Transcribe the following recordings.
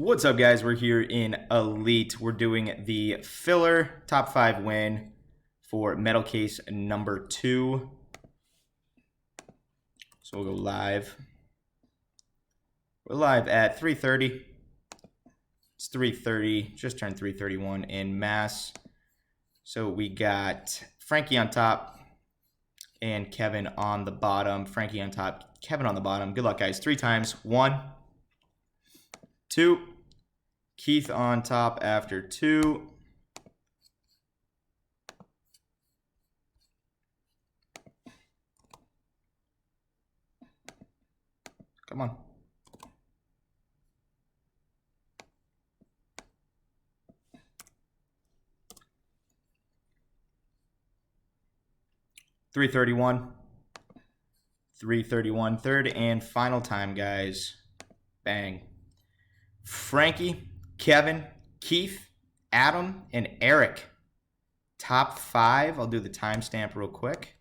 What's up, guys? We're here in Elite. We're doing the filler top 5 win for metal case number 2. So we'll go live. We're live at 3:30. It's 3:30, just turned 3:31 in Mass. So we got Frankie on top and Kevin on the bottom. Frankie on top, Kevin on the bottom. Good luck, guys. 3 times. 1, 2. Keith on top after 2. Come on. $331. $331. Third and final time, guys. Bang. Frankie, Kevin, Keith, Adam, and Eric. Top 5. I'll do the timestamp real quick.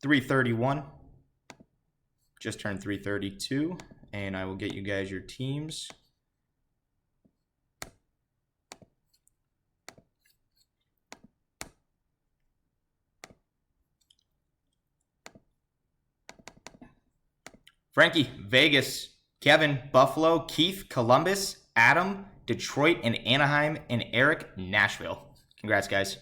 $331. Just turned 332. And I will get you guys your teams. Frankie, Vegas. Kevin, Buffalo. Keith, Columbus. Adam, Detroit and Anaheim. And Eric, Nashville. Congrats, guys.